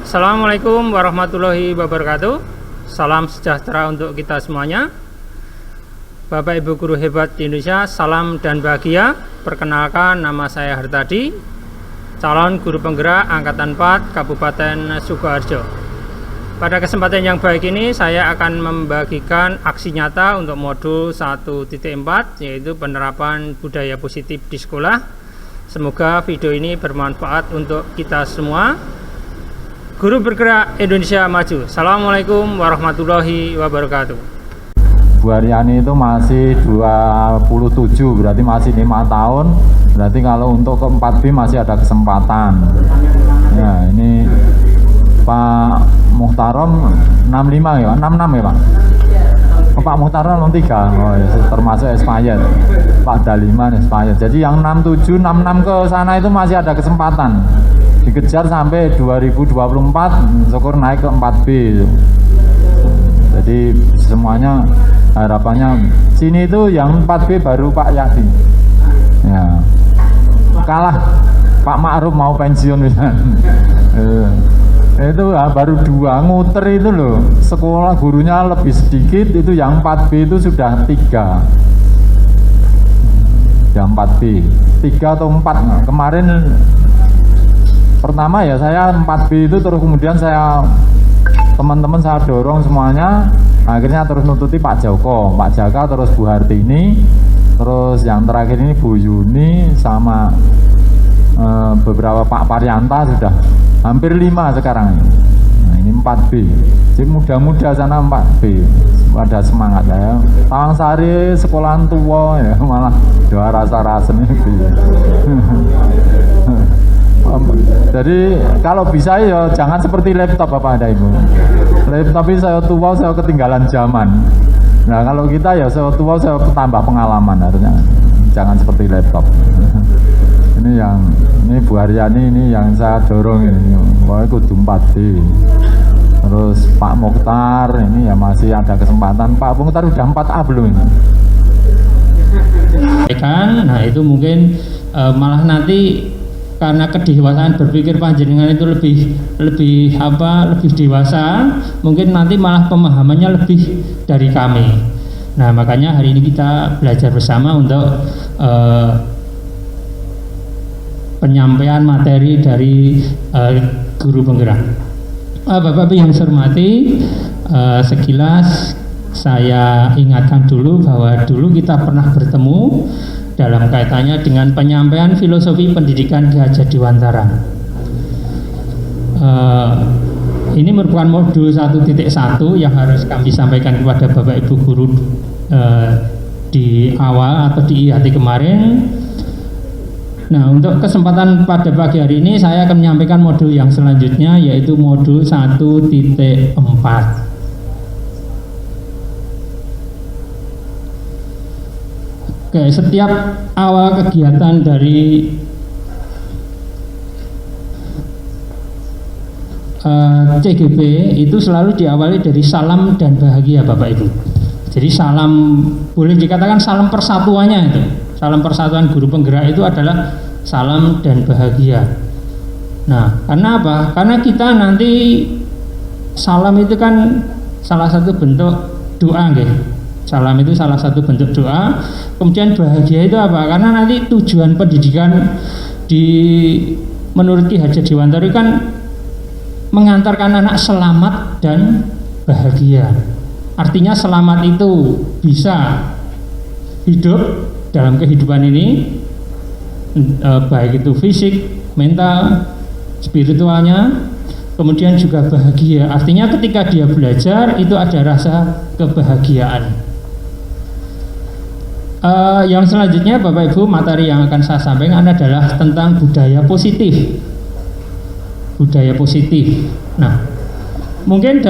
Assalamualaikum warahmatullahi wabarakatuh. Salam sejahtera untuk kita semuanya. Bapak Ibu guru hebat di Indonesia, salam dan bahagia. Perkenalkan, nama saya Hartadi, calon guru penggerak Angkatan 4 Kabupaten Sukoharjo. Pada kesempatan yang baik ini saya akan membagikan aksi nyata untuk modul 1.4, yaitu penerapan budaya positif di sekolah. Semoga video ini bermanfaat untuk kita semua. Guru bergerak Indonesia maju. Assalamualaikum warahmatullahi wabarakatuh. Bu Aryani itu masih 27, berarti masih 5 tahun. Berarti kalau untuk ke 4B masih ada kesempatan. Ya, ini Pak Muhtarom 65 ya, 66 ya Pak? Oh, Pak Muhtarom 3, oh, ya, termasuk expired. Pak Daliman expired. Jadi yang 67, 66 ke sana itu masih ada kesempatan. Dikejar sampai 2024, syukur naik ke 4B. Jadi semuanya harapannya sini itu yang 4B baru Pak Yadi. Ya. Kalah Pak Ma'ruf mau pensiun misalnya. Itu baru 2 nguter itu loh, sekolah gurunya lebih sedikit, itu yang 4B itu sudah 3 yang 4B 3 atau 4 kemarin pertama ya saya 4B itu, terus kemudian saya teman-teman saya dorong semuanya, akhirnya terus nututi Pak Joko, Pak Jaka, terus Bu Hartini, terus yang terakhir ini Bu Yuni sama beberapa Pak Paryanta, sudah hampir 5 sekarang. Nah, ini 4B. Jadi muda-muda sana 4B. Ada semangat ya. Tawang Sari sekolahan tua ya, malah doa rasa-rasa ini. Jadi kalau bisa ya jangan seperti laptop Bapak ada Ibu. Laptop ini saya tua, saya ketinggalan zaman. Nah, kalau kita ya saya tua, saya tambah pengalaman, harusnya jangan seperti laptop. Ini Bu Aryani ini yang saya dorong ini, wah kudu 4D. Terus Pak Mukhtar ini ya masih ada kesempatan. Pak Mukhtar udah 4A belum ini? Nah itu mungkin malah nanti karena kedewasaan berpikir panjenengan itu lebih dewasa, mungkin nanti malah pemahamannya lebih dari kami. Nah makanya hari ini kita belajar bersama untuk penyampaian materi dari guru penggerak. Bapak-Bapak yang saya hormati, sekilas saya ingatkan dulu bahwa dulu kita pernah bertemu dalam kaitannya dengan penyampaian filosofi pendidikan di Haja Dewantara. Ini merupakan modul 1.1 yang harus kami sampaikan kepada Bapak Ibu guru di awal atau di IHT kemarin. Nah, untuk kesempatan pada pagi hari ini saya akan menyampaikan modul yang selanjutnya, yaitu modul 1.4. Oke, setiap awal kegiatan dari CGP itu selalu diawali dari salam dan bahagia Bapak Ibu. Jadi salam, boleh dikatakan salam persatuannya itu. Salam persatuan guru penggerak itu adalah salam dan bahagia. Nah, karena apa? Karena kita nanti salam itu kan salah satu bentuk doa, nggih. Salam itu salah satu bentuk doa. Kemudian bahagia itu apa? Karena nanti tujuan pendidikan menurut Ki Haja Dewantara kan mengantarkan anak selamat dan bahagia. Artinya selamat itu bisa hidup dalam kehidupan ini, baik itu fisik, mental, spiritualnya, kemudian juga bahagia. Artinya ketika dia belajar itu ada rasa kebahagiaan. Yang selanjutnya Bapak Ibu, materi yang akan saya sampaikan adalah tentang budaya positif. Budaya positif. Nah, mungkin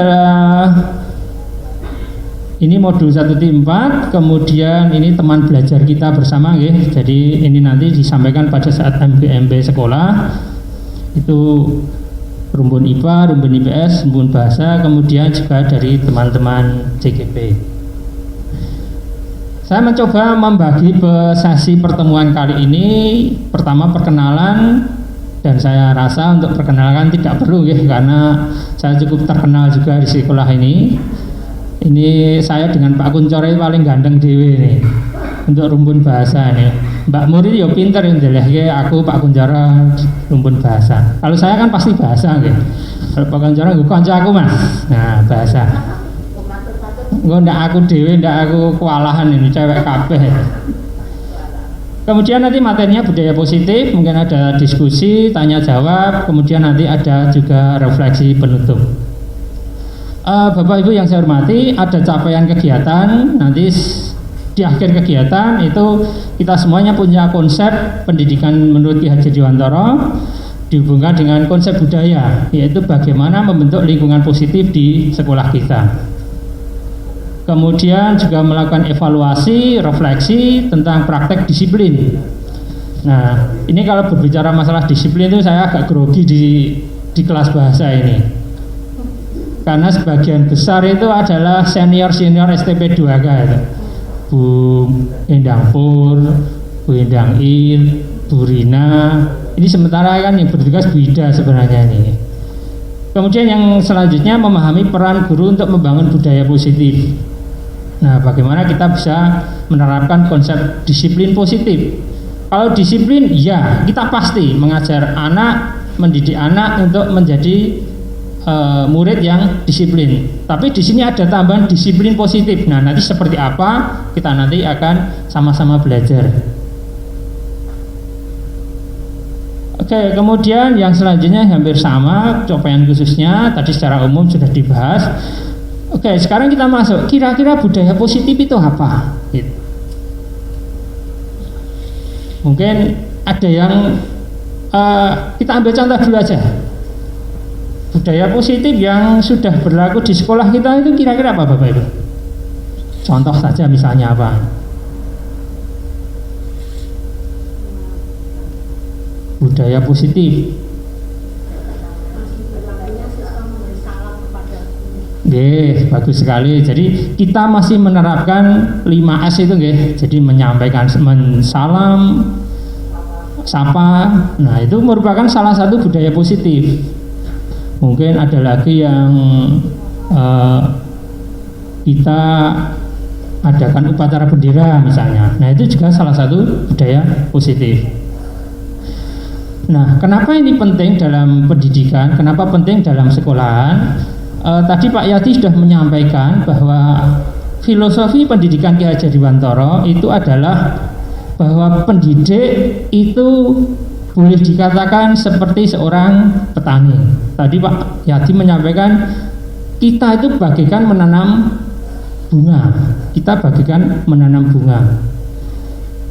ini modul 1.4, kemudian ini teman belajar kita bersama, ya. Jadi ini nanti disampaikan pada saat MB sekolah. Itu rumpun IPA, rumpun IPS, rumpun bahasa, kemudian juga dari teman-teman CGP. Saya mencoba membagi sesi pertemuan kali ini. Pertama perkenalan, Dan saya rasa untuk perkenalkan tidak perlu ya, karena saya cukup terkenal juga di sekolah ini. Ini saya dengan Pak Kuncoro paling ganteng dewe nih untuk rumpun bahasa nih. Mbak Muri yo pinter ndelehke aku Pak Kuncoro rumpun bahasa. Kalau saya kan pasti bahasa nggih. Kalau Pak Kuncoro nggo kanca aku Mas. Nah, bahasa. Engko ndak aku dhewe, ndak aku kewalahan ini cewek kabeh. Kemudian nanti materinya budaya positif, mungkin ada diskusi, tanya jawab, kemudian nanti ada juga refleksi penutup. Bapak Ibu yang saya hormati, ada capaian kegiatan, nanti di akhir kegiatan itu kita semuanya punya konsep pendidikan menurut Ki Hajar Dewantara dihubungkan dengan konsep budaya, yaitu bagaimana membentuk lingkungan positif di sekolah kita. Kemudian juga melakukan evaluasi, refleksi tentang praktek disiplin. Nah, ini kalau berbicara masalah disiplin itu saya agak grogi di kelas bahasa ini. Karena sebagian besar itu adalah senior-senior STP 2K itu. Bu Endang Pur, Bu Endang Il, Bu Rina. Ini sementara kan yang bertugas Bu Ida sebenarnya ini. Kemudian yang selanjutnya memahami peran guru untuk membangun budaya positif. Nah, bagaimana kita bisa menerapkan konsep disiplin positif? Kalau disiplin, ya kita pasti mengajar anak, mendidik anak untuk menjadi murid yang disiplin. Tapi di sini ada tambahan disiplin positif. Nah, nanti seperti apa? Kita nanti akan sama-sama belajar. Oke, kemudian yang selanjutnya hampir sama, capaian khususnya tadi secara umum sudah dibahas. Oke, sekarang kita masuk. Kira-kira budaya positif itu apa? Gitu. Mungkin ada yang kita ambil contoh dulu aja. Budaya positif yang sudah berlaku di sekolah kita itu kira-kira apa, Bapak Ibu? Contoh saja misalnya apa? Budaya positif. Nggih, bagus sekali. Jadi kita masih menerapkan 5S itu nggih. Jadi menyampaikan salam, sapa. Nah, itu merupakan salah satu budaya positif. Mungkin ada lagi yang kita adakan upacara bendera misalnya. Nah, itu juga salah satu budaya positif. Nah, kenapa ini penting dalam pendidikan? Kenapa penting dalam sekolahan? Tadi Pak Yati sudah menyampaikan bahwa filosofi pendidikan Ki Hajar Dewantara itu adalah bahwa pendidik itu boleh dikatakan seperti seorang petani. Tadi Pak Yati menyampaikan kita itu bagaikan menanam bunga. Kita bagaikan menanam bunga.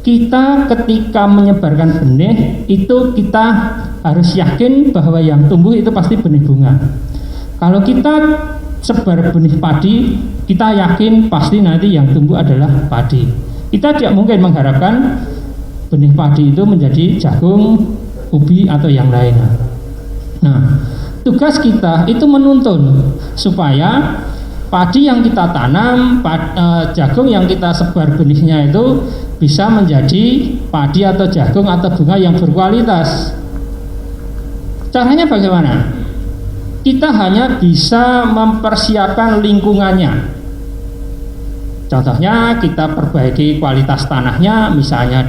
Kita ketika menyebarkan benih itu kita harus yakin bahwa yang tumbuh itu pasti benih bunga. Kalau kita sebar benih padi, kita yakin pasti nanti yang tumbuh adalah padi. Kita tidak mungkin mengharapkan benih padi itu menjadi jagung, ubi atau yang lainnya. Nah, tugas kita itu menuntun supaya padi yang kita tanam, jagung yang kita sebar benihnya itu bisa menjadi padi atau jagung atau bunga yang berkualitas. Caranya bagaimana? Kita hanya bisa mempersiapkan lingkungannya. Contohnya kita perbaiki kualitas tanahnya, misalnya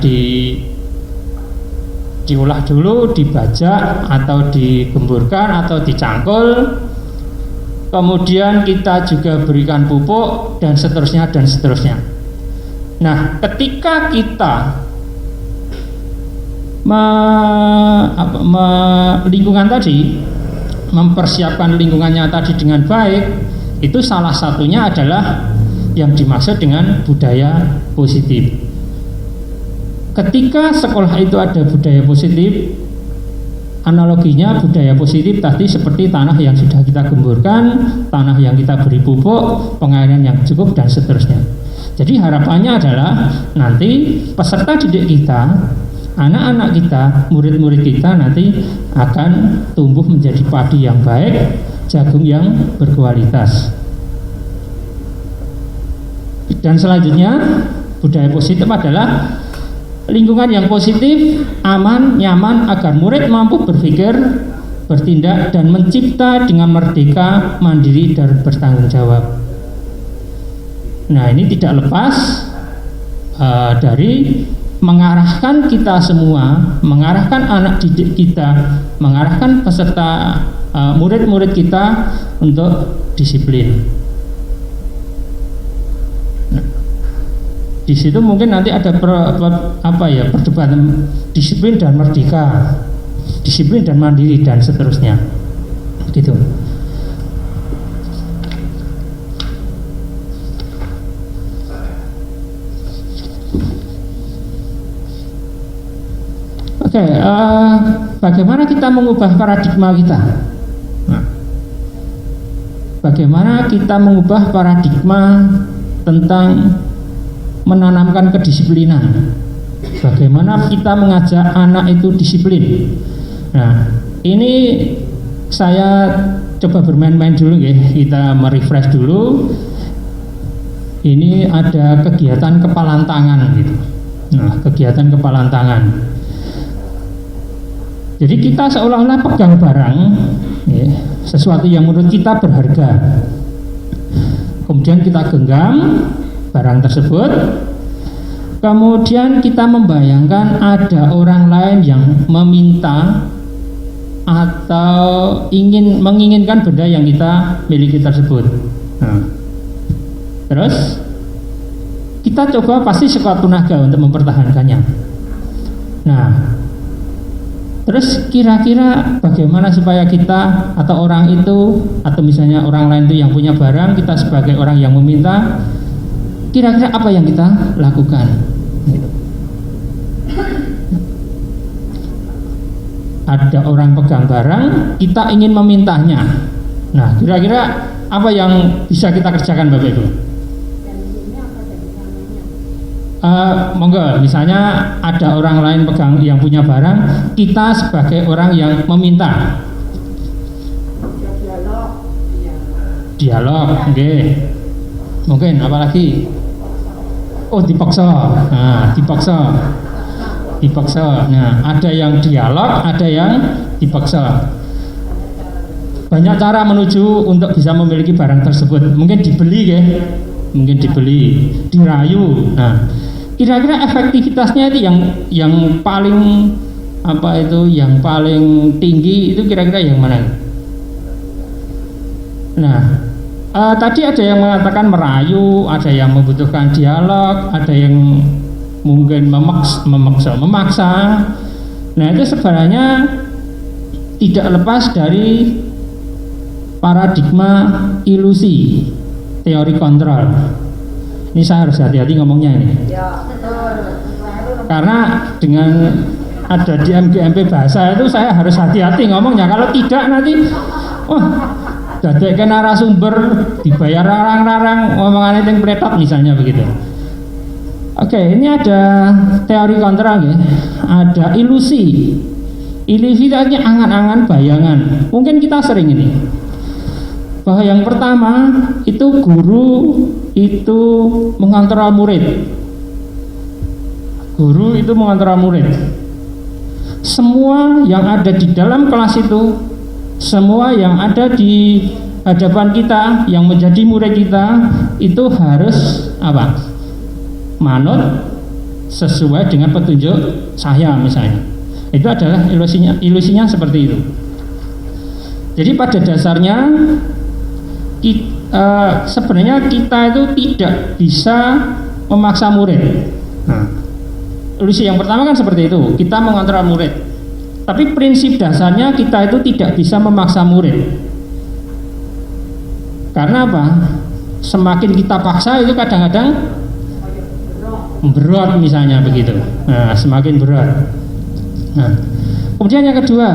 diolah dulu, dibajak atau digemburkan atau dicangkul. Kemudian kita juga berikan pupuk dan seterusnya dan seterusnya. Nah, ketika kita lingkungan tadi mempersiapkan lingkungannya tadi dengan baik, itu salah satunya adalah yang dimaksud dengan budaya positif. Ketika sekolah itu ada budaya positif, analoginya budaya positif tadi seperti tanah yang sudah kita gemburkan, tanah yang kita beri pupuk, pengairan yang cukup dan seterusnya. Jadi harapannya adalah nanti peserta didik kita, anak-anak kita, murid-murid kita nanti akan tumbuh menjadi padi yang baik, jagung yang berkualitas. Dan selanjutnya budaya positif adalah lingkungan yang positif, aman, nyaman agar murid mampu berpikir, bertindak dan mencipta dengan merdeka, mandiri dan bertanggung jawab. Nah, ini tidak lepas dari mengarahkan kita semua, mengarahkan anak didik kita, mengarahkan peserta murid-murid kita untuk disiplin. Nah, di situ mungkin nanti ada perdebatan disiplin dan merdeka, disiplin dan mandiri dan seterusnya, gitu. Oke, bagaimana kita mengubah paradigma kita? Nah, bagaimana kita mengubah paradigma tentang menanamkan kedisiplinan? Bagaimana kita mengajak anak itu disiplin? Nah, ini saya coba bermain-main dulu ya, kita merefresh dulu. Ini ada kegiatan kepalan tangan gitu. Nah, kegiatan kepalan tangan. Jadi kita seolah-olah pegang barang, ya, sesuatu yang menurut kita berharga. Kemudian kita genggam barang tersebut. Kemudian kita membayangkan ada orang lain yang meminta atau menginginkan benda yang kita miliki tersebut. Nah, terus kita coba pasti sekuat tenaga untuk mempertahankannya. Nah, terus kira-kira bagaimana supaya kita atau orang itu atau misalnya orang lain itu yang punya barang, kita sebagai orang yang meminta, kira-kira apa yang kita lakukan? Ada orang pegang barang, kita ingin memintanya. Nah, kira-kira apa yang bisa kita kerjakan Bapak Ibu? Monggo, misalnya ada orang lain pegang yang punya barang, kita sebagai orang yang meminta. Dialog, oke. Okay. Mungkin apalagi? Oh, dipaksa. Nah, dipaksa. Nah, ada yang dialog, ada yang dipaksa. Banyak cara menuju untuk bisa memiliki barang tersebut. Mungkin dibeli ya. Mungkin dibeli, dirayu. Nah, kira-kira efektivitasnya itu yang paling yang paling tinggi itu kira-kira yang mana? Nah, tadi ada yang mengatakan merayu, ada yang membutuhkan dialog, ada yang mungkin memaksa. Nah, itu sebenarnya tidak lepas dari paradigma ilusi, teori kontrol. Ini saya harus hati-hati ngomongnya ini. Karena dengan ada di MGMP bahasa itu saya harus hati-hati ngomongnya. Kalau tidak nanti, dadek narasumber dibayar rarang-rarang ngomongan itu yang pletot misalnya begitu. Oke, ini ada teori kontrol ya. Ada ilusi. Ilusi tadi angan-angan, bayangan. Mungkin kita sering ini. Bahwa yang pertama itu guru itu mengontrol murid. Guru itu mengontrol murid. Semua yang ada di dalam kelas itu, semua yang ada di hadapan kita, yang menjadi murid kita, itu harus apa? Manut sesuai dengan petunjuk saya misalnya. Itu adalah ilusinya seperti itu. Jadi pada dasarnya sebenarnya kita itu tidak bisa memaksa murid. Nah, ilusi yang pertama kan seperti itu, kita mengontrol murid. Tapi prinsip dasarnya kita itu tidak bisa memaksa murid. Karena apa? Semakin kita paksa itu kadang-kadang berat misalnya begitu. Nah, semakin berat. Nah, kemudian yang kedua,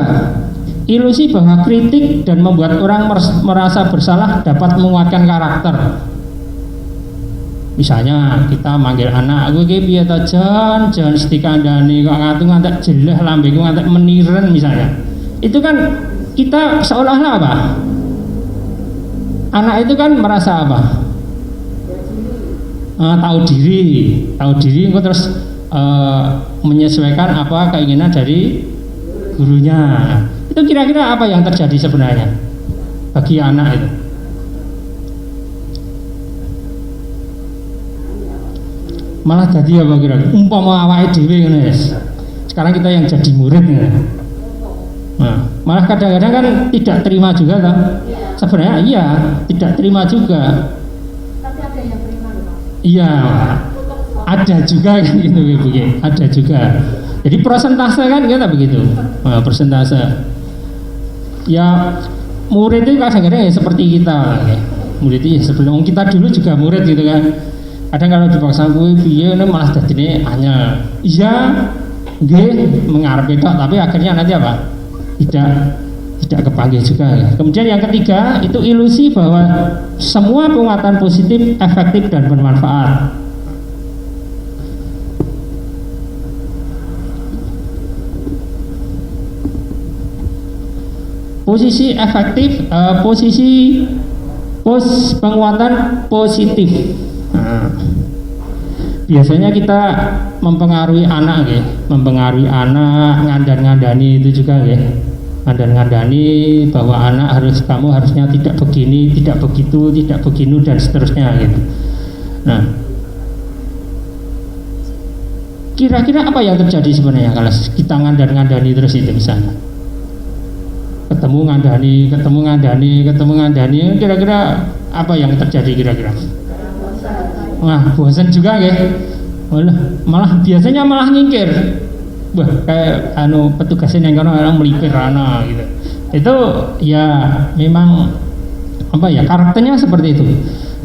ilusi bahwa kritik dan membuat orang merasa bersalah dapat menguatkan karakter. Misalnya kita manggil anak, "Kowe iki piye ta, Jan? Jan sedikandani kok ngantuk-ngantuk jelah lambeku ngantuk meniren" misalnya. Itu kan kita seolah-olah apa? Anak itu kan merasa apa? Tahu diri, engko terus menyesuaikan apa keinginan dari gurunya. Itu kira-kira apa yang terjadi sebenarnya bagi anak itu? Malah jadi apa kira-kira? Umpama awake dhewe ngono ya. Sekarang kita yang jadi murid ya. Nah, malah kadang-kadang kan tidak terima juga kan? Sebenarnya iya, tidak terima juga. Tapi ada yang terima loh. Iya, ada juga kan gitu, ada juga. Jadi persentase kan kita begitu, nah, persentase. Ya murid itu kadang-kadang ya seperti kita, ya. Murid itu ya seperti kita dulu juga murid gitu kan. Kadang kalau dipaksa gue piye ini malah jadinya hanya iya, nggih mengarep itu, tapi akhirnya nanti apa? Tidak kepanggil juga ya. Kemudian yang ketiga itu ilusi bahwa semua penguatan positif efektif dan bermanfaat. Posisi efektif, penguatan positif. Nah, biasanya kita mempengaruhi anak ya, ngandani itu juga ya. Ngandani bahwa anak kamu harusnya tidak begini, tidak begitu, tidak begini dan seterusnya gitu. Nah, kira-kira apa yang terjadi sebenarnya kalau kita ngandani terus itu misalnya? Ketemu ngandani, kira-kira apa yang terjadi kira-kira? Nah, bosan juga ya. Malah biasanya malah nyingkir. Wah, kayak petugasnya yang orang melipir gitu. Itu ya memang apa ya, karakternya seperti itu.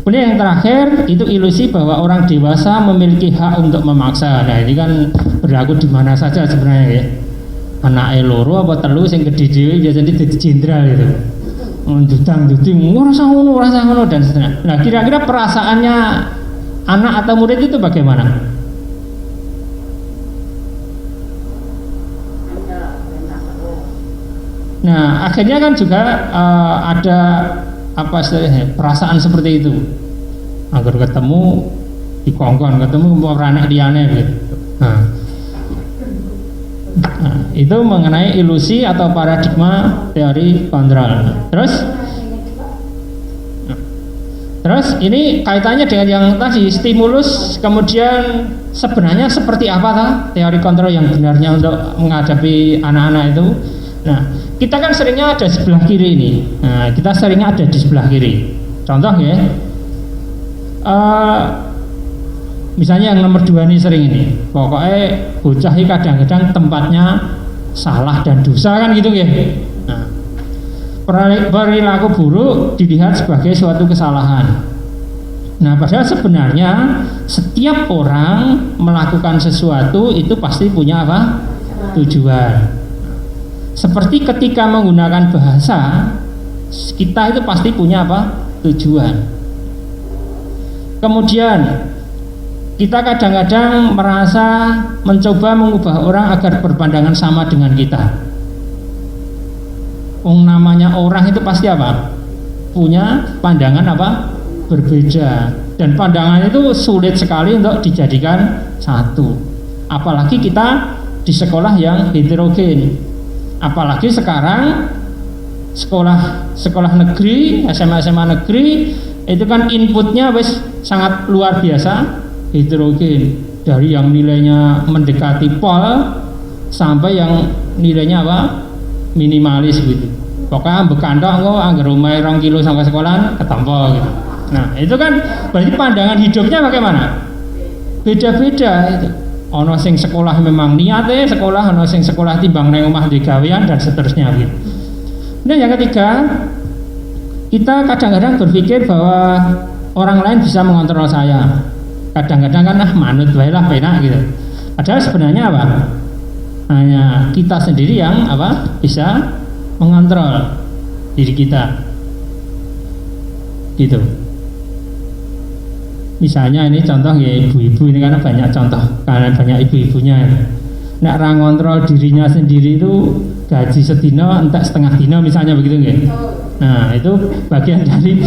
Kemudian yang terakhir itu ilusi bahwa orang dewasa memiliki hak untuk memaksa. Nah, ini kan berlaku di mana saja sebenarnya ya. Anak loro apa telu sing gede dhewe biasanya dadi jenderal gitu. Dudang-duding ora ngono dan seterusnya. Nah, kira-kira perasaannya anak atau murid itu bagaimana? Nah, akhirnya kan juga ada apa istilahnya, perasaan seperti itu. Agar ketemu dikongkon, ketemu ora anak liyane gitu. Nah, itu mengenai ilusi atau paradigma teori kontrol. Terus ini kaitannya dengan yang tadi stimulus, kemudian sebenarnya seperti apa teori kontrol yang benarnya untuk menghadapi anak-anak itu. Nah, kita kan seringnya ada sebelah kiri ini. Nah, kita seringnya ada di sebelah kiri. Contoh ya, misalnya yang nomor 2 ini sering ini. Pokoknya bocah ini kadang-kadang tempatnya salah dan dosa kan gitu ya. Nah, perilaku buruk dilihat sebagai suatu kesalahan. Nah, padahal sebenarnya setiap orang melakukan sesuatu itu pasti punya apa? Tujuan. Seperti ketika menggunakan bahasa, kita itu pasti punya apa? Tujuan. Kemudian kita kadang-kadang merasa mencoba mengubah orang agar berpandangan sama dengan kita. Namanya orang itu pasti apa? Punya pandangan apa? Berbeda. Dan pandangan itu sulit sekali untuk dijadikan satu. Apalagi kita di sekolah yang heterogen. Apalagi sekarang sekolah negeri, SMA negeri itu kan inputnya wis sangat luar biasa, heterogen, dari yang nilainya mendekati pol sampai yang nilainya apa? Minimalis gitu. Pokoknya bekandok kok anggar omahe 2 kilo sampai sekolah ketampa gitu. Nah, itu kan berarti pandangan hidupnya bagaimana? Beda-beda itu. Ono sing sekolah memang niate sekolah, ono sing sekolah timbang nang omah digawean dan seterusnya gitu. Nah, yang ketiga, kita kadang-kadang berpikir bahwa orang lain bisa mengontrol saya. Kadang-kadang kan manut wae lah penak gitu. Padahal sebenarnya apa? Hanya kita sendiri yang apa? Bisa mengontrol diri kita. Gitu. Misalnya ini contoh ya, ibu-ibu ini karena banyak contoh, karena banyak ibu-ibunya. Nek ra ngontrol dirinya sendiri itu gaji sedino entek setengah dino misalnya begitu nggih. Nah, itu bagian dari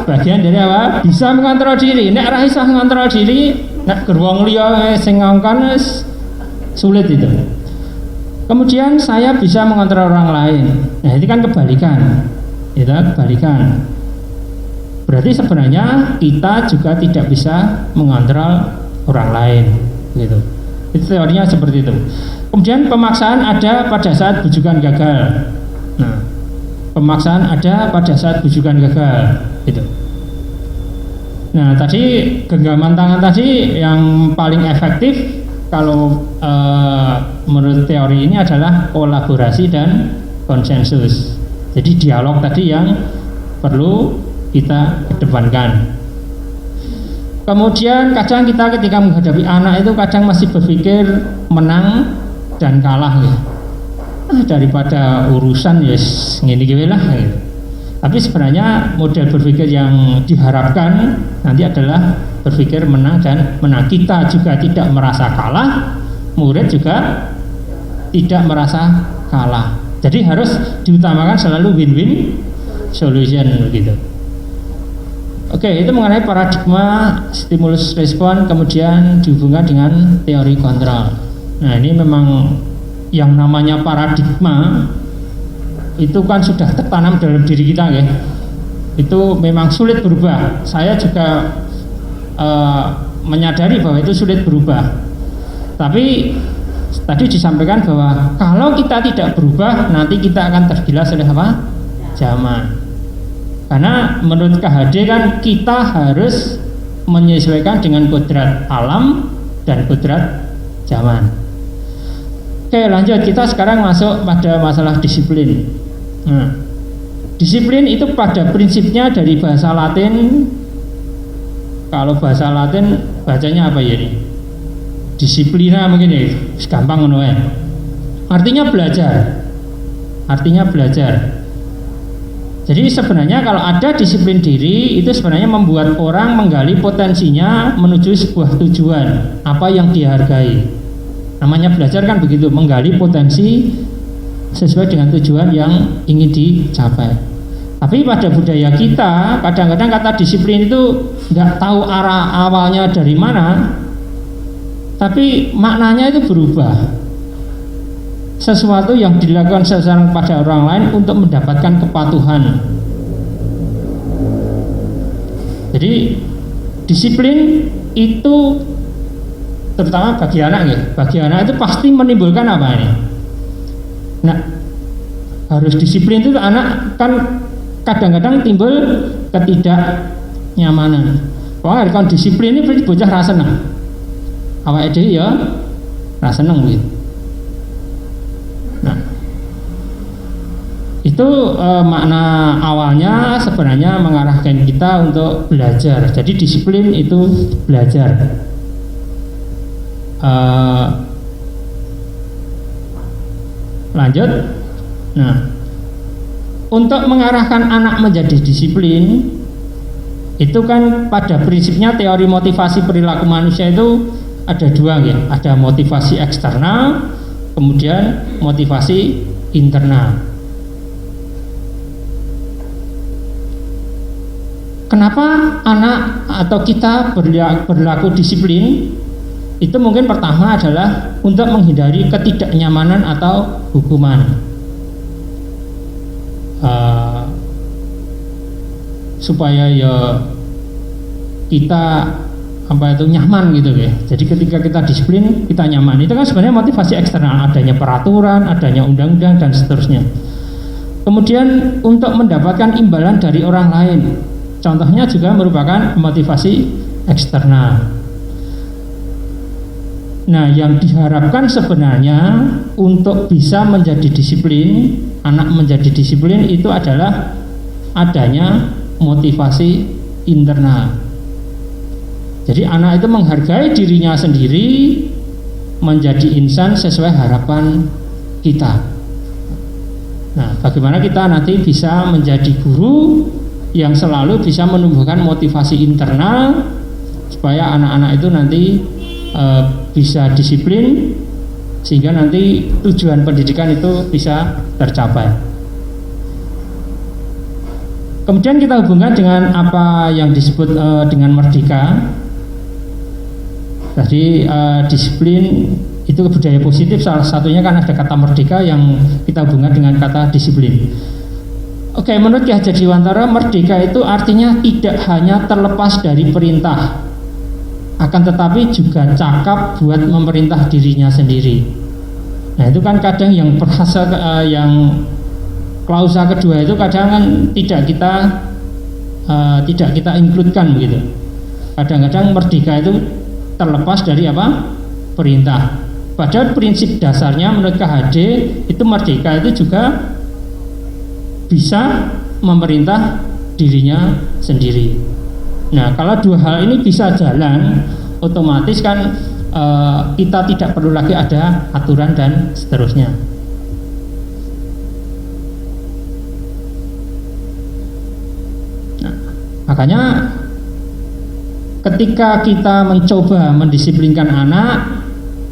Bagian dari apa? Bisa mengontrol diri. Nek ra iso ngontrol diri, nek gerwong liya sing ngongkon sulit itu. Kemudian saya bisa mengontrol orang lain. Nah, ini kan kebalikan. Itu kebalikan. Berarti sebenarnya kita juga tidak bisa mengontrol orang lain, gitu. Itu teorinya seperti itu. Kemudian pemaksaan ada pada saat bujukan gagal. Nah, pemaksaan ada pada saat bujukan gagal, gitu. Nah, tadi genggaman tangan tadi yang paling efektif kalau menurut teori ini adalah kolaborasi dan konsensus. Jadi dialog tadi yang perlu kita kedepankan. Kemudian kadang kita ketika menghadapi anak itu kadang masih berpikir menang dan kalah ya. Daripada urusan ya ngene iki lah gitu. Tapi sebenarnya model berpikir yang diharapkan nanti adalah berpikir menang dan menang. Kita juga tidak merasa kalah, murid juga tidak merasa kalah. Jadi harus diutamakan selalu win-win solution begitu. Oke, itu mengenai paradigma stimulus respon, kemudian dihubungkan dengan teori kontrol. Nah, ini memang yang namanya paradigma itu kan sudah tertanam dalam diri kita ya. Itu memang sulit berubah. Saya juga menyadari bahwa itu sulit berubah. Tapi tadi disampaikan bahwa kalau kita tidak berubah, nanti kita akan tergilas oleh apa? Zaman. Karena menurut KHD kan kita harus menyesuaikan dengan kodrat alam dan kodrat zaman. Oke, lanjut, kita sekarang masuk pada masalah disiplin. Nah, disiplin itu pada prinsipnya dari bahasa Latin. Kalau bahasa Latin bacanya apa ya ini? Disiplina mungkin ya, gampang ngono ya. Artinya belajar. Artinya belajar. Jadi sebenarnya kalau ada disiplin diri itu sebenarnya membuat orang menggali potensinya menuju sebuah tujuan apa yang dihargai. Namanya belajar kan begitu, menggali potensi sesuai dengan tujuan yang ingin dicapai. Tapi pada budaya kita kadang-kadang kata disiplin itu nggak tahu arah awalnya dari mana, tapi maknanya itu berubah. Sesuatu yang dilakukan seseorang pada orang lain untuk mendapatkan kepatuhan. Jadi disiplin itu terutama bagi anak ya. Bagi anak itu pasti menimbulkan apa ini? Nah, harus disiplin itu anak kan kadang-kadang timbul ketidaknyamanan. Wah, kalau disiplin ini berarti bocah rasa seneng. Awake dhewe ya rasa seneng gitu. Nah, itu makna awalnya sebenarnya mengarahkan kita untuk belajar. Jadi disiplin itu belajar. Lanjut. Nah, untuk mengarahkan anak menjadi disiplin itu kan pada prinsipnya teori motivasi perilaku manusia itu ada dua ya. Ada motivasi eksternal, kemudian motivasi internal. Kenapa anak atau kita berlaku disiplin? Itu mungkin pertama adalah untuk menghindari ketidaknyamanan atau hukuman. Supaya ya kita nyaman gitu ya. Jadi ketika kita disiplin kita nyaman. Itu kan sebenarnya motivasi eksternal, adanya peraturan, adanya undang-undang dan seterusnya. Kemudian untuk mendapatkan imbalan dari orang lain, contohnya juga merupakan motivasi eksternal. Nah, yang diharapkan sebenarnya untuk bisa menjadi disiplin, anak menjadi disiplin itu adalah adanya motivasi internal. Jadi anak itu menghargai dirinya sendiri, menjadi insan sesuai harapan kita. Nah, bagaimana kita nanti bisa menjadi guru yang selalu bisa menumbuhkan motivasi internal supaya anak-anak itu nanti bisa disiplin sehingga nanti tujuan pendidikan itu bisa tercapai. Kemudian kita hubungkan dengan apa yang disebut dengan merdeka. Jadi disiplin itu budaya positif, salah satunya kan ada kata merdeka yang kita hubungkan dengan kata disiplin. Oke, menurut Ki Hajar Dewantara, merdeka itu artinya tidak hanya terlepas dari perintah, akan tetapi juga cakap buat memerintah dirinya sendiri. Nah itu kan kadang yang perasa yang klausa kedua itu kadang kan tidak kita includekan begitu. Kadang-kadang merdeka itu terlepas dari apa? Perintah. Padahal prinsip dasarnya menurut KHD itu merdeka itu juga bisa memerintah dirinya sendiri. Nah kalau dua hal ini bisa jalan, otomatis kan kita tidak perlu lagi ada aturan dan seterusnya. Makanya ketika kita mencoba mendisiplinkan anak,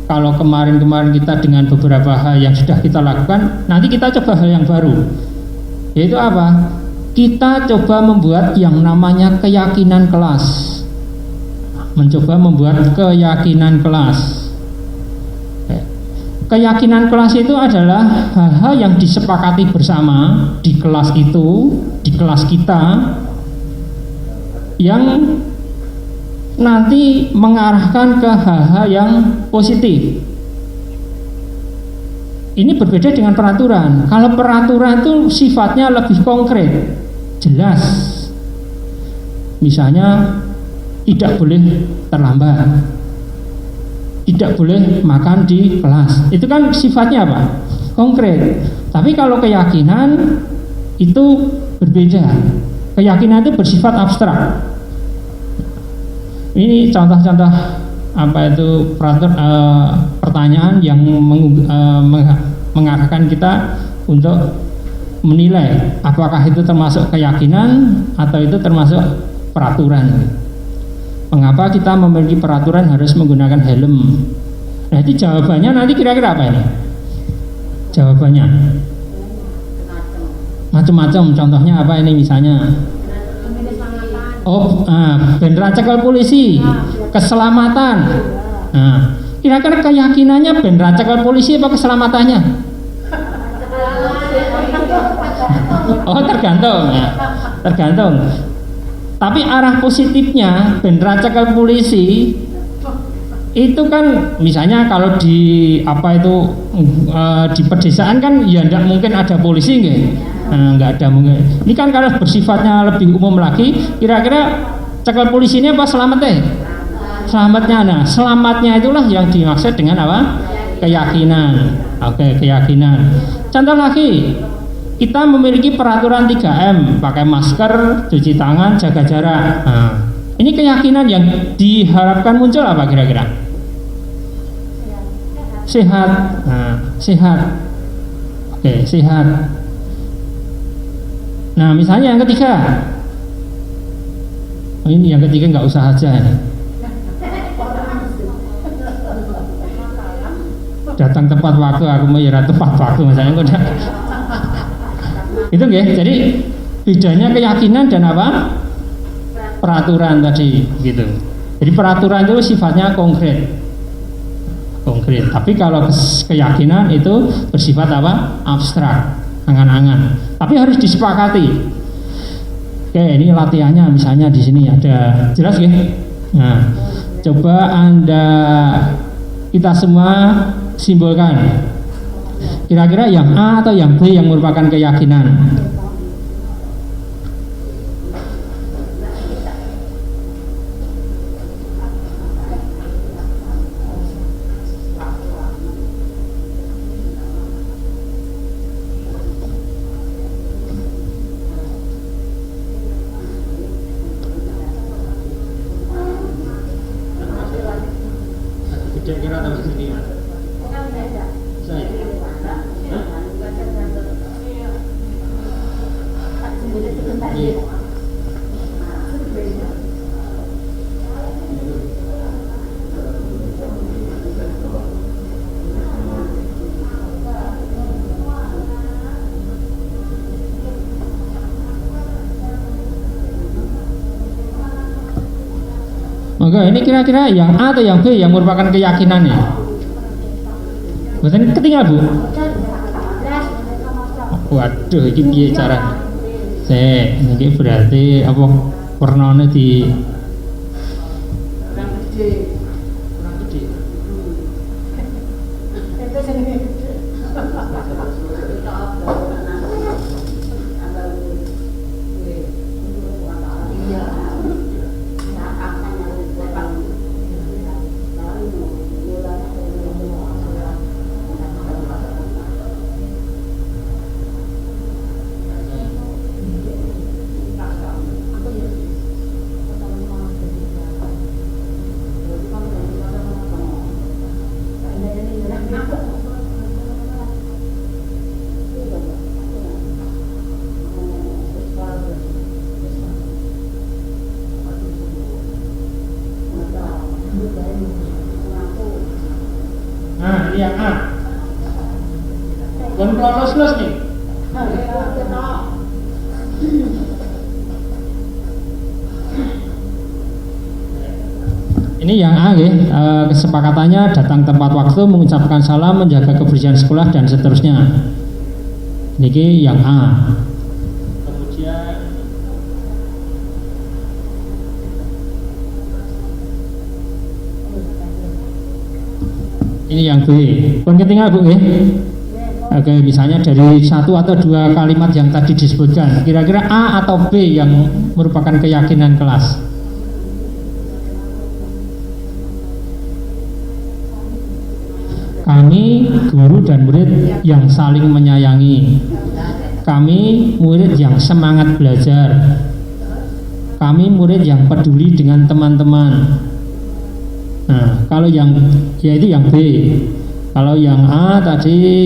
kalau kemarin-kemarin kita dengan beberapa hal yang sudah kita lakukan, nanti kita coba hal yang baru, yaitu apa? Kita coba membuat yang namanya keyakinan kelas, mencoba membuat keyakinan kelas. Keyakinan kelas itu adalah hal-hal yang disepakati bersama di kelas itu, di kelas kita, yang nanti mengarahkan ke hal-hal yang positif. Ini berbeda dengan peraturan. Kalau peraturan itu sifatnya lebih konkret, jelas. Misalnya tidak boleh terlambat, tidak boleh makan di kelas. Itu kan sifatnya apa? Konkret. Tapi kalau keyakinan itu berbeda. Keyakinan itu bersifat abstrak. Ini contoh-contoh apa itu pertanyaan yang mengarahkan kita untuk menilai apakah itu termasuk keyakinan atau itu termasuk peraturan. Mengapa kita memiliki peraturan harus menggunakan helm? Nah itu jawabannya nanti kira-kira apa ini? Jawabannya macam-macam. Contohnya apa ini misalnya? Bendera cekel polisi, keselamatan. Nah, kira-kira keyakinannya bendera cekel polisi apa keselamatannya? Oh, tergantung. Ya. Tergantung. Tapi arah positifnya bendera cekel polisi itu kan misalnya kalau di apa itu di pedesaan kan ya tidak mungkin ada polisi nggak? Nggak ada mungkin. Ini kan kalau bersifatnya lebih umum lagi, kira-kira cekel polisi ini apa selamatnya? Selamatnya. Nah, selamatnya itulah yang dimaksud dengan apa? Keyakinan. Oke, keyakinan. Contoh lagi, kita memiliki peraturan 3M, pakai masker, cuci tangan, jaga jarak. Nah, ini keyakinan yang diharapkan muncul apa kira-kira? Sehat. Nah, sehat. Oke, sehat. Nah, misalnya yang ketiga, ini yang ketiga nggak usah aja ini. Datang tepat waktu, aku mau ya tepat waktu misalnya udah. Itu ya. Jadi bedanya keyakinan dan apa? Peraturan tadi, gitu. Jadi peraturan itu sifatnya konkret. Tapi kalau keyakinan itu bersifat apa? Abstrak. Angan-angan, tapi harus disepakati. Oke, ini latihannya misalnya di sini ada, jelas ya? Nah, coba kita semua simbolkan. Kira-kira yang A atau yang B yang merupakan keyakinan? Kira-kira tahu sendiri. Maka ini kira-kira yang A atau yang B yang merupakan keyakinannya? Betul ketinggal Bu? Waduh, ini piye cara? Ini berarti apa warnanya di kurang gede. Nah, ini yang A. Belum lulus nih. Ini yang A, kesepakatannya datang tepat waktu, mengucapkan salam, menjaga kebersihan sekolah dan seterusnya. Ini yang A. Kemudian ini yang B. Pun ketinggal Bu ya. Oke, misalnya dari satu atau dua kalimat yang tadi disebutkan, kira-kira A atau B yang merupakan keyakinan kelas? Kami guru dan murid yang saling menyayangi. Kami murid yang semangat belajar. Kami murid yang peduli dengan teman-teman. Nah, kalau yang yaitu yang B. Kalau yang A tadi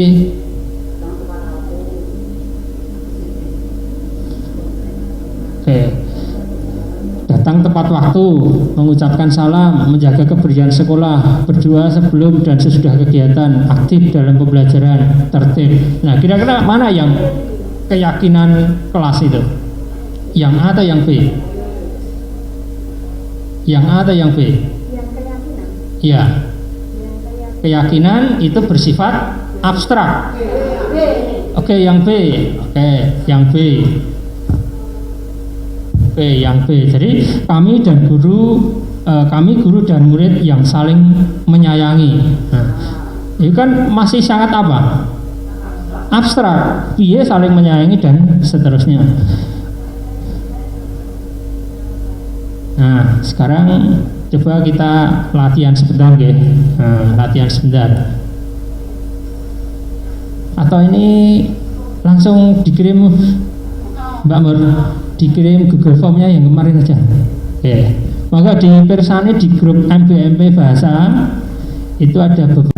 datang tepat waktu, mengucapkan salam, menjaga kebersihan sekolah, berdoa sebelum dan sesudah kegiatan, aktif dalam pembelajaran, tertib. Nah, kira-kira mana yang keyakinan kelas itu? Yang A atau yang B? Yang A atau yang B? Yang keyakinan. Iya. Keyakinan itu bersifat abstrak. Oke, yang B. Oke, yang B. Oke, yang B. Jadi kami guru dan murid yang saling menyayangi. Nah, itu kan masih sangat apa? Abstrak. Piye saling menyayangi dan seterusnya. Nah, sekarang coba kita latihan sebentar, ya. Nah, latihan sebentar. Atau ini langsung dikirim Mbak Mur, dikirim Google Form-nya yang kemarin aja. Oke. Maka di persani di grup MBMP bahasa itu ada beberapa.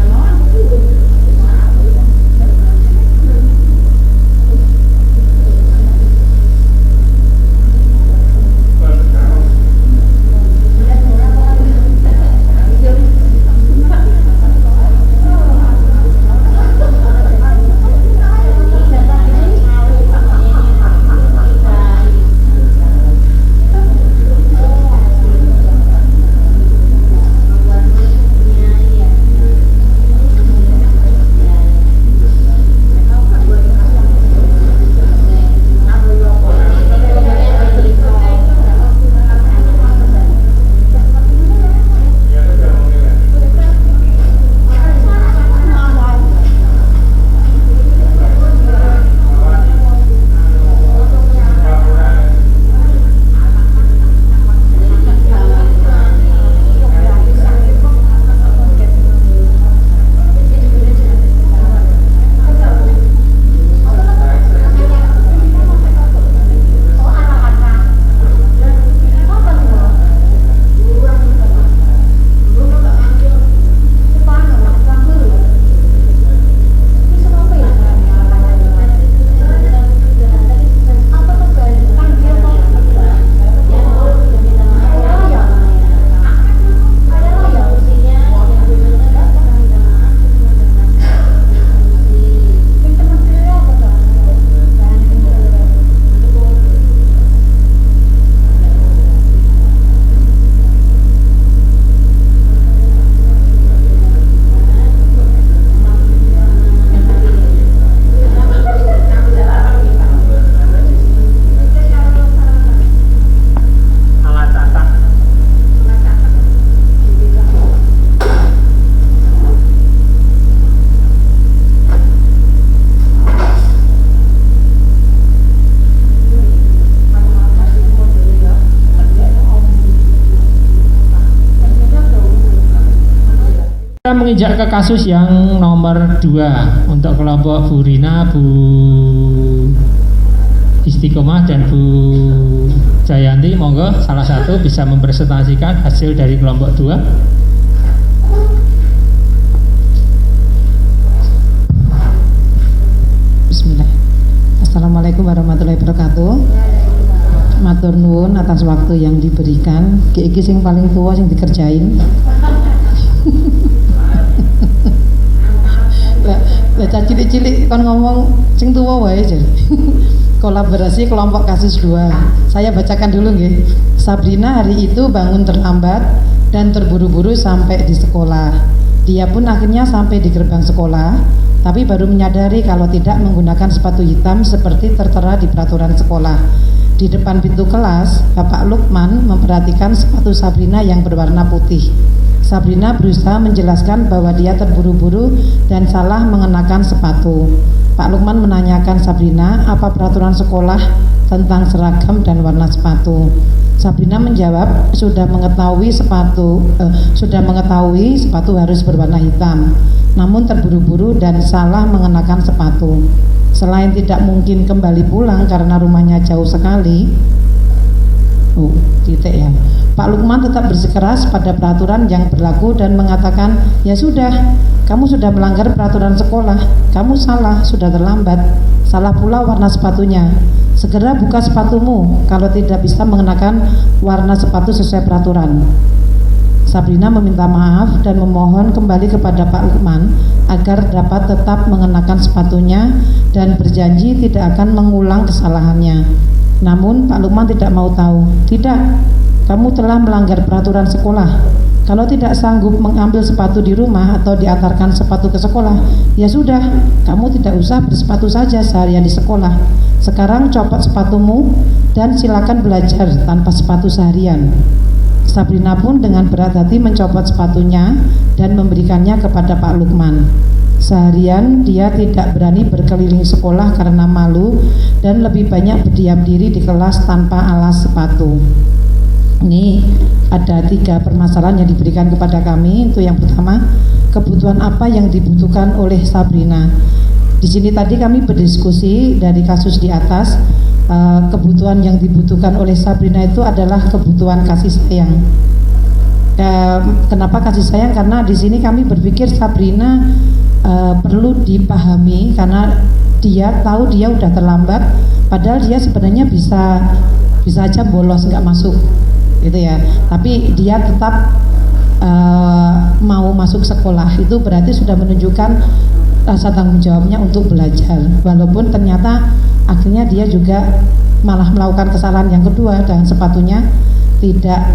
menginjak ke kasus yang nomor 2 untuk kelompok Bu Rina, Bu Istiqomah dan Bu Jayanti. Monggo salah satu bisa mempresentasikan hasil dari kelompok 2. Bismillah. Assalamualaikum warahmatullahi wabarakatuh. Matur nuwun atas waktu yang diberikan. Iki sing paling tua sing dikerjain. Baca cilik-cilik kon ngomong sing tua wae jar. Kolaborasi kelompok kasus 2. Saya bacakan dulu nggih. Sabrina hari itu bangun terlambat dan terburu-buru sampai di sekolah. Dia pun akhirnya sampai di gerbang sekolah, tapi baru menyadari kalau tidak menggunakan sepatu hitam seperti tertera di peraturan sekolah. Di depan pintu kelas, Bapak Lukman memperhatikan sepatu Sabrina yang berwarna putih. Sabrina berusaha menjelaskan bahwa dia terburu-buru dan salah mengenakan sepatu. Pak Lukman menanyakan Sabrina apa peraturan sekolah tentang seragam dan warna sepatu. Sabrina menjawab sudah mengetahui sepatu harus berwarna hitam, namun terburu-buru dan salah mengenakan sepatu. Selain tidak mungkin kembali pulang karena rumahnya jauh sekali, ya. Pak Lukman tetap bersikeras pada peraturan yang berlaku dan mengatakan, ya sudah, kamu sudah melanggar peraturan sekolah, kamu salah, sudah terlambat, salah pula warna sepatunya. Segera buka sepatumu kalau tidak bisa mengenakan warna sepatu sesuai peraturan. Sabrina meminta maaf dan memohon kembali kepada Pak Lukman agar dapat tetap mengenakan sepatunya dan berjanji tidak akan mengulang kesalahannya. Namun Pak Lukman tidak mau tahu. Tidak, kamu telah melanggar peraturan sekolah. Kalau tidak sanggup mengambil sepatu di rumah atau diantarkan sepatu ke sekolah, ya sudah, kamu tidak usah bersepatu saja seharian di sekolah. Sekarang copot sepatumu dan silakan belajar tanpa sepatu seharian. Sabrina pun dengan berat hati mencopot sepatunya dan memberikannya kepada Pak Lukman. Seharian dia tidak berani berkeliling sekolah karena malu dan lebih banyak berdiam diri di kelas tanpa alas sepatu. Ini ada 3 permasalahan yang diberikan kepada kami. Itu yang pertama, kebutuhan apa yang dibutuhkan oleh Sabrina. Di sini tadi kami berdiskusi dari kasus di atas, kebutuhan yang dibutuhkan oleh Sabrina itu adalah kebutuhan kasih sayang. Kenapa kasih sayang? Karena di sini kami berpikir Sabrina perlu dipahami karena dia tahu dia udah terlambat, padahal dia sebenarnya bisa aja bolos nggak masuk, gitu ya. Tapi dia tetap mau masuk sekolah, itu berarti sudah menunjukkan rasa tanggung jawabnya untuk belajar, walaupun ternyata akhirnya dia juga malah melakukan kesalahan yang kedua dan sepatunya tidak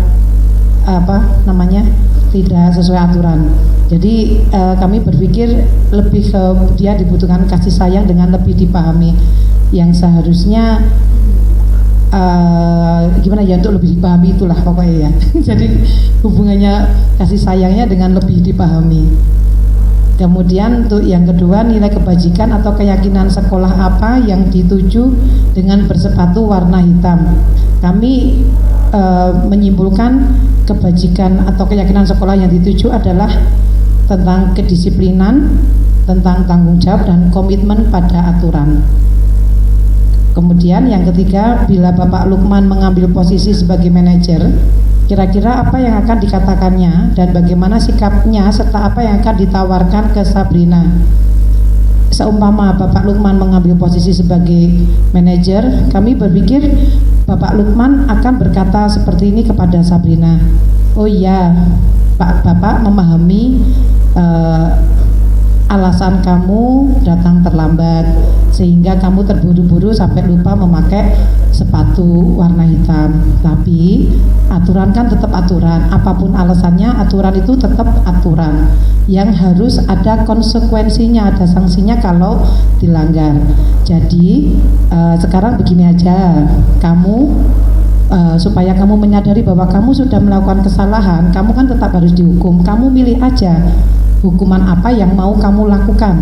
tidak sesuai aturan. Jadi kami berpikir lebih ke dia dibutuhkan kasih sayang dengan lebih dipahami, yang seharusnya gimana ya, untuk lebih dipahami itulah pokoknya ya. Jadi hubungannya kasih sayangnya dengan lebih dipahami. Kemudian untuk yang kedua, nilai kebajikan atau keyakinan sekolah apa yang dituju dengan bersepatu warna hitam. Kami menyimpulkan kebajikan atau keyakinan sekolah yang dituju adalah tentang kedisiplinan, tentang tanggung jawab dan komitmen pada aturan. Kemudian yang ketiga, bila Bapak Lukman mengambil posisi sebagai manajer, kira-kira apa yang akan dikatakannya dan bagaimana sikapnya serta apa yang akan ditawarkan ke Sabrina. Seumpama Bapak Lukman mengambil posisi sebagai manajer, kami berpikir Bapak Lukman akan berkata seperti ini kepada Sabrina. Oh iya, Bapak memahami alasan kamu datang terlambat sehingga kamu terburu-buru sampai lupa memakai sepatu warna hitam. Tapi aturan kan tetap aturan, apapun alasannya aturan itu tetap aturan yang harus ada konsekuensinya, ada sanksinya kalau dilanggar. Jadi sekarang begini aja, kamu supaya kamu menyadari bahwa kamu sudah melakukan kesalahan, kamu kan tetap harus dihukum. Kamu milih aja hukuman apa yang mau kamu lakukan.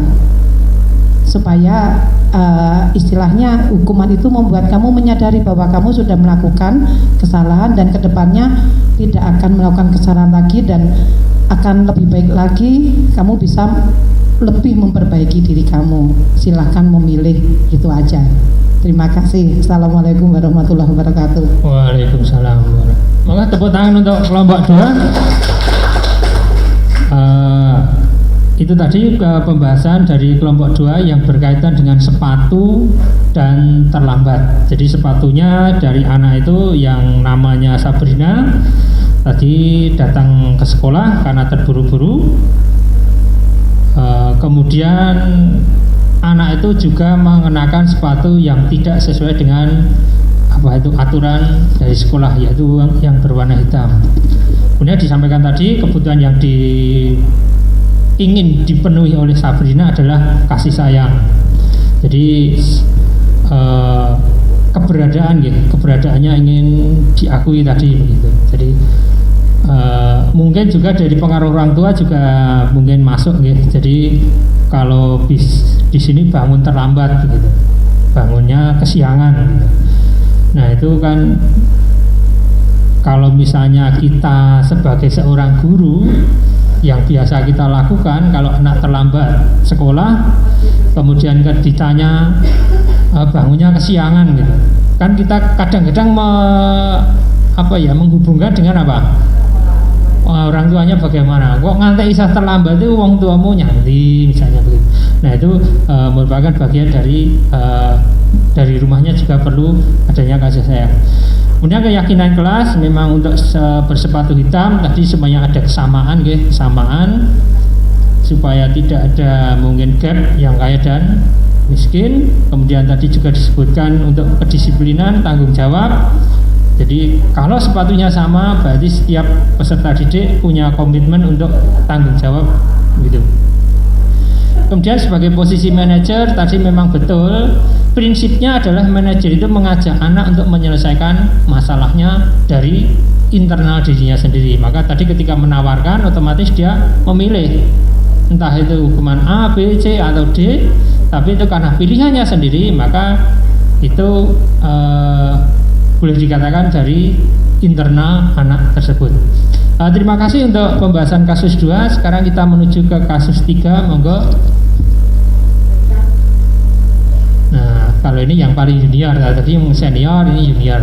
supaya istilahnya hukuman itu membuat kamu menyadari bahwa kamu sudah melakukan kesalahan dan kedepannya tidak akan melakukan kesalahan lagi dan akan lebih baik lagi, kamu bisa lebih memperbaiki diri kamu. Silahkan memilih, itu aja. Terima kasih. Assalamualaikum warahmatullahi wabarakatuh. Waalaikumsalam. Maka tepuk tangan untuk kelompok 2. Itu tadi pembahasan dari kelompok 2 yang berkaitan dengan sepatu dan terlambat. Jadi sepatunya dari anak itu yang namanya Sabrina tadi datang ke sekolah karena terburu-buru. Kemudian anak itu juga mengenakan sepatu yang tidak sesuai dengan aturan dari sekolah, yaitu yang berwarna hitam. Kemudian disampaikan tadi kebutuhan yang ingin dipenuhi oleh Sabrina adalah kasih sayang. Jadi keberadaannya ingin diakui tadi begitu. Jadi mungkin juga dari pengaruh orang tua juga mungkin masuk gitu. Jadi kalau di sini bangun terlambat gitu, bangunnya kesiangan gitu. Nah itu kan kalau misalnya kita sebagai seorang guru yang biasa kita lakukan, kalau anak terlambat sekolah kemudian ditanya bangunnya kesiangan gitu, kan kita kadang-kadang menghubungkan dengan apa? Orang tuanya bagaimana? Kok ngantek isah terlambat itu wong tuamu nyanti misalnya begitu. Nah itu merupakan bagian dari rumahnya juga perlu adanya kasih sayang. Kemudian keyakinan kelas memang untuk bersepatu hitam tadi semuanya ada kesamaan supaya tidak ada mungkin gap yang kaya dan miskin. Kemudian tadi juga disebutkan untuk kedisiplinan, tanggung jawab. Jadi kalau sepatunya sama berarti setiap peserta didik punya komitmen untuk tanggung jawab gitu. Kemudian sebagai posisi manajer tadi memang betul prinsipnya adalah manajer itu mengajak anak untuk menyelesaikan masalahnya dari internal dirinya sendiri. Maka tadi ketika menawarkan otomatis dia memilih entah itu hukuman A, B, C atau D, tapi itu karena pilihannya sendiri maka itu boleh dikatakan dari internal anak tersebut. Terima kasih untuk pembahasan kasus 2. Sekarang kita menuju ke kasus 3, monggo. Nah, kalau ini yang paling junior, tadi yang senior, ini junior.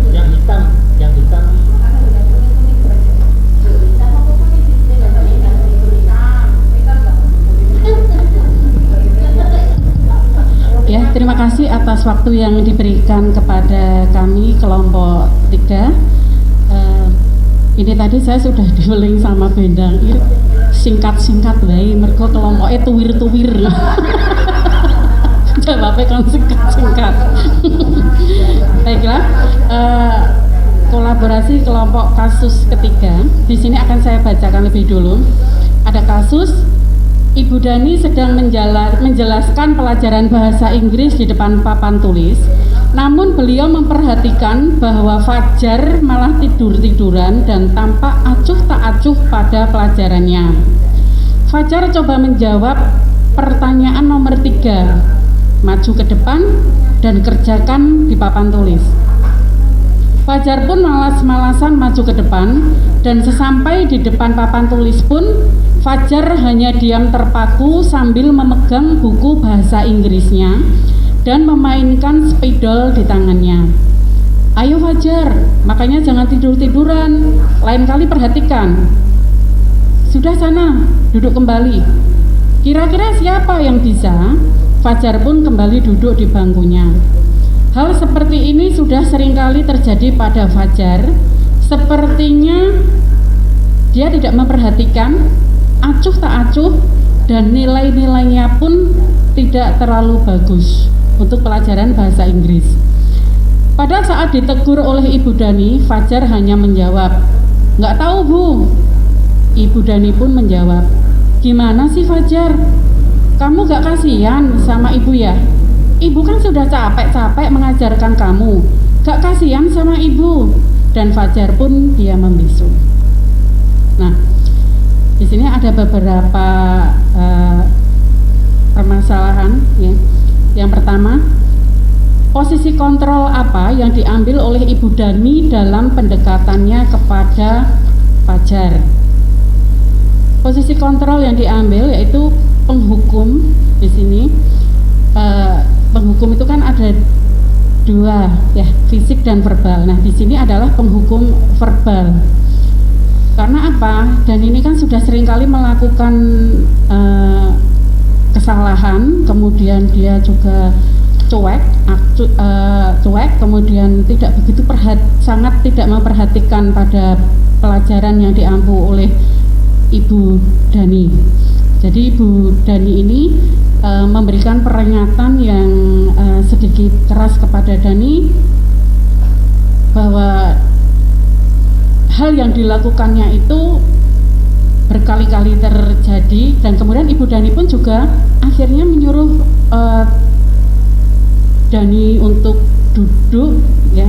Yang hitam. Ya, terima kasih atas waktu yang diberikan kepada kami kelompok 3. Ini tadi saya sudah dieling sama Bendang, singkat-singkat bae mergo kelompoknya tuwir-tuwir. Jawabnya kan singkat-singkat. Baiklah, kolaborasi kelompok kasus ketiga. Di sini akan saya bacakan lebih dulu. Ada kasus Ibu Dani sedang menjelaskan pelajaran bahasa Inggris di depan papan tulis. Namun beliau memperhatikan bahwa Fajar malah tidur-tiduran dan tampak acuh tak acuh pada pelajarannya. Fajar coba menjawab pertanyaan nomor 3. Maju ke depan dan kerjakan di papan tulis. Fajar pun malas-malasan maju ke depan dan sesampai di depan papan tulis pun Fajar hanya diam terpaku sambil memegang buku bahasa Inggrisnya dan memainkan spidol di tangannya. Ayo Fajar, makanya jangan tidur-tiduran, lain kali perhatikan. Sudah sana, duduk kembali. Kira-kira siapa yang bisa? Fajar pun kembali duduk di bangkunya. Hal seperti ini sudah seringkali terjadi pada Fajar. Sepertinya dia tidak memperhatikan, acuh tak acuh, dan nilai-nilainya pun tidak terlalu bagus untuk pelajaran bahasa Inggris. Pada saat ditegur oleh Ibu Dani, Fajar hanya menjawab, "Nggak tahu Bu." Ibu Dani pun menjawab, "Gimana sih Fajar? Kamu gak kasihan sama ibu ya? Ibu kan sudah capek-capek mengajarkan kamu. Gak kasihan sama ibu?" Dan Fajar pun dia membisu. Nah, di sini ada beberapa permasalahan ya. Yang pertama, posisi kontrol apa yang diambil oleh Ibu Dani dalam pendekatannya kepada Fajar? Posisi kontrol yang diambil yaitu penghukum di sini. Penghukum itu kan ada dua ya, fisik dan verbal. Nah, di sini adalah penghukum verbal. Karena apa? Dan ini kan sudah seringkali melakukan kesalahan, kemudian dia juga cuek, kemudian tidak begitu sangat tidak memperhatikan pada pelajaran yang diampu oleh Ibu Dani. Jadi Ibu Dani ini memberikan peringatan yang sedikit keras kepada Dani bahwa hal yang dilakukannya itu berkali-kali terjadi, dan kemudian Ibu Dani pun juga akhirnya menyuruh Dani untuk duduk ya,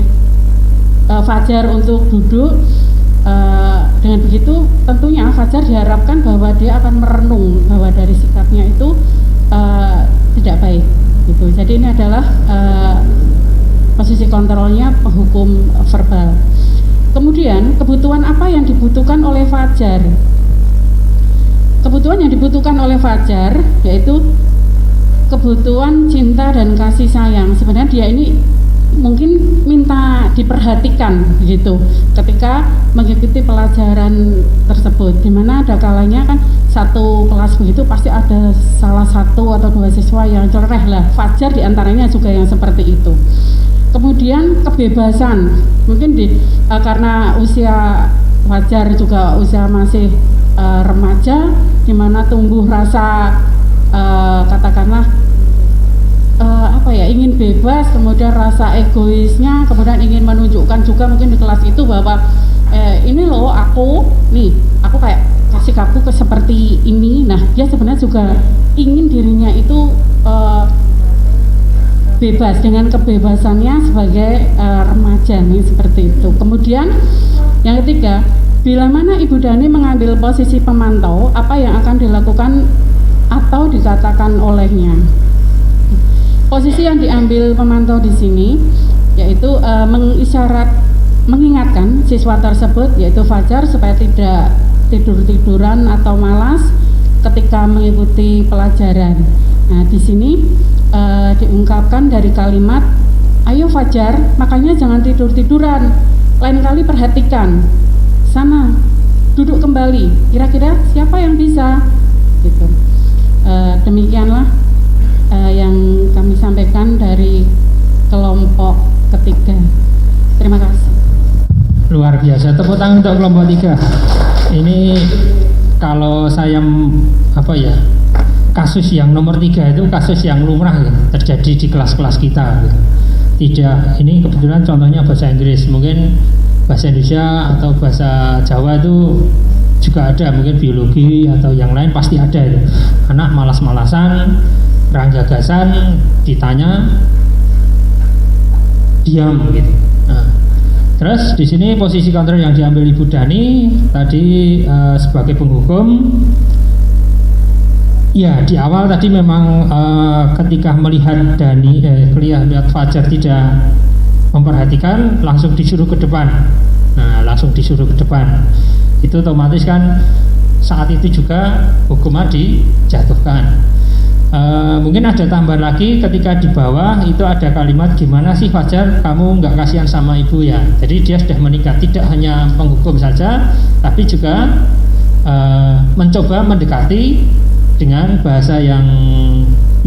Fajar untuk duduk. Dengan begitu tentunya Fajar diharapkan bahwa dia akan merenung bahwa dari sikapnya itu tidak baik gitu. Jadi ini adalah posisi kontrolnya penghukum verbal. Kemudian kebutuhan apa yang dibutuhkan oleh Fajar? Kebutuhan yang dibutuhkan oleh Fajar yaitu kebutuhan cinta dan kasih sayang. Sebenarnya dia ini mungkin minta diperhatikan gitu ketika mengikuti pelajaran tersebut, dimana ada kalanya kan satu kelas begitu pasti ada salah satu atau dua siswa yang cerewet lah. Fajar diantaranya juga yang seperti itu. Kemudian kebebasan, mungkin karena usia Fajar juga usia masih remaja, dimana tumbuh rasa katakanlah ingin bebas, kemudian rasa egoisnya, kemudian ingin menunjukkan juga mungkin di kelas itu bahwa ini loh aku kayak sikapku seperti ini. Nah, dia sebenarnya juga ingin dirinya itu bebas dengan kebebasannya sebagai remaja nih, seperti itu. Kemudian yang ketiga, bila mana Ibu Dani mengambil posisi pemantau, apa yang akan dilakukan atau dikatakan olehnya? Posisi yang diambil pemantau di sini yaitu mengingatkan siswa tersebut yaitu Fajar supaya tidak tidur-tiduran atau malas ketika mengikuti pelajaran. Nah, di sini diungkapkan dari kalimat, "Ayo Fajar, makanya jangan tidur-tiduran. Lain kali perhatikan. Sana, duduk kembali. Kira-kira siapa yang bisa?" Gitu. Demikianlah yang kami sampaikan dari kelompok ketiga. Terima kasih. Luar biasa, tepuk tangan untuk kelompok 3. Ini kalau saya kasus yang nomor 3 itu kasus yang lumrah ya, terjadi di kelas-kelas kita gitu. Tidak, ini kebetulan contohnya bahasa Inggris, mungkin bahasa Indonesia atau bahasa Jawa itu juga ada, mungkin biologi atau yang lain pasti ada itu. Anak malas-malasan, kurang gagasan, ditanya diam gitu. Nah, terus di sini posisi kontrol yang diambil Ibu Dani tadi sebagai penghukum. Ya, di awal tadi memang ketika melihat melihat Fajar tidak memperhatikan, langsung disuruh ke depan. Nah, langsung disuruh ke depan. Itu otomatis kan saat itu juga hukuman dijatuhkan. Mungkin ada tambahan lagi ketika di bawah itu ada kalimat, "Gimana sih Fajar, kamu nggak kasihan sama ibu ya?" Jadi dia sudah menikah, tidak hanya penghukum saja, tapi juga mencoba mendekati dengan bahasa yang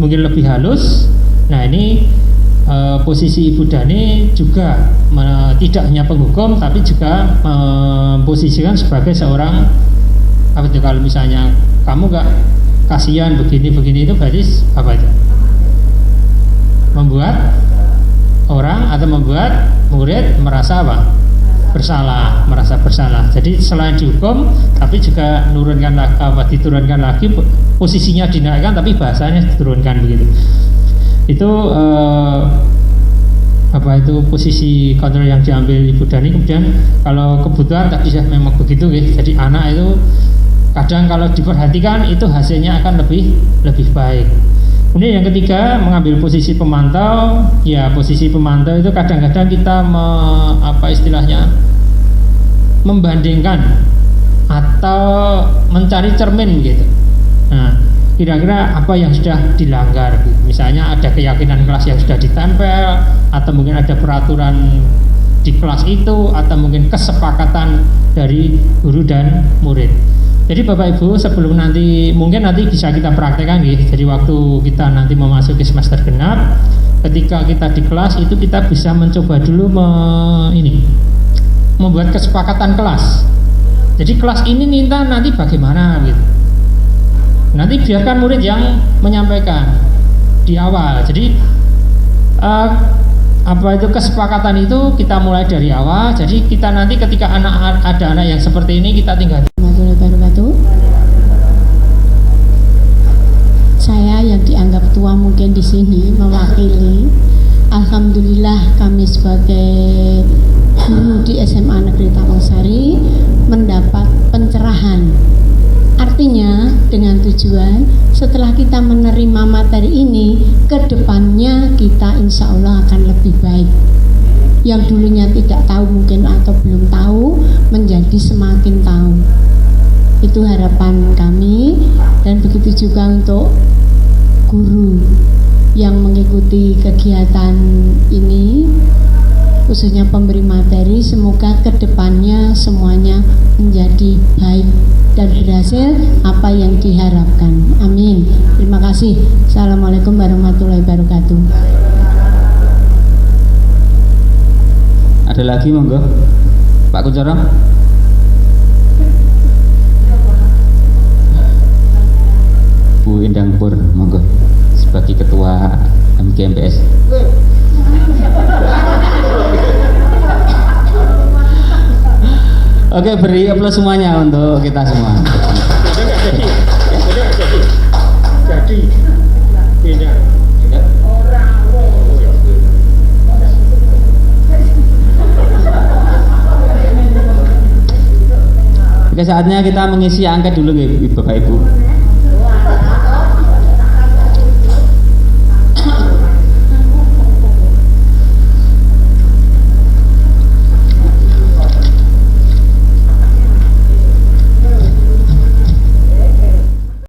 mungkin lebih halus. Nah, ini posisi Ibu Dani juga tidak hanya penghukum, tapi juga memposisikan sebagai seorang kalau misalnya kamu nggak kasihan begini itu berarti apa aja? Membuat orang atau membuat murid merasa apa? merasa bersalah. Jadi selain dihukum, tapi juga diturunkan lagi, posisinya dinaikkan, tapi bahasanya diturunkan begitu. Itu apa itu posisi kontrol yang diambil Ibu Dani. Kemudian kalau kebutuhan tadi saya memang begitu ya. Jadi anak itu kadang kalau diperhatikan itu hasilnya akan lebih baik. Kemudian yang ketiga, mengambil posisi pemantau. Ya, posisi pemantau itu kadang-kadang kita membandingkan atau mencari cermin gitu. Nah, kira-kira apa yang sudah dilanggar? Misalnya ada keyakinan kelas yang sudah ditempel, atau mungkin ada peraturan di kelas itu, atau mungkin kesepakatan dari guru dan murid. Jadi Bapak Ibu, sebelum nanti mungkin nanti bisa kita praktekkan gitu. Jadi waktu kita nanti memasuki semester genap, ketika kita di kelas itu kita bisa mencoba dulu membuat kesepakatan kelas. Jadi kelas ini minta nanti bagaimana gitu. Nanti biarkan murid yang menyampaikan di awal. Jadi kesepakatan itu kita mulai dari awal. Jadi kita nanti ketika ada anak yang seperti ini, kita tinggal. Saya yang dianggap tua mungkin di sini mewakili. Alhamdulillah kami sebagai guru di SMA Negeri Tawangsari mendapat pencerahan. Artinya dengan tujuan setelah kita menerima materi ini, ke depannya kita insya Allah akan lebih baik. Yang dulunya tidak tahu mungkin atau belum tahu menjadi semakin tahu. Itu harapan kami, dan begitu juga untuk guru yang mengikuti kegiatan ini, khususnya pemberi materi. Semoga kedepannya semuanya menjadi baik dan berhasil apa yang diharapkan. Amin. Terima kasih. Assalamualaikum warahmatullahi wabarakatuh. Ada lagi monggo, Pak Kuncoro. Bu Indang Pur, monggo, sebagai Ketua MGMPS. Oke, beri aplaus semuanya untuk kita semua. Jadi tidak. Oke, saatnya kita mengisi angket dulu ya Bapak Ibu.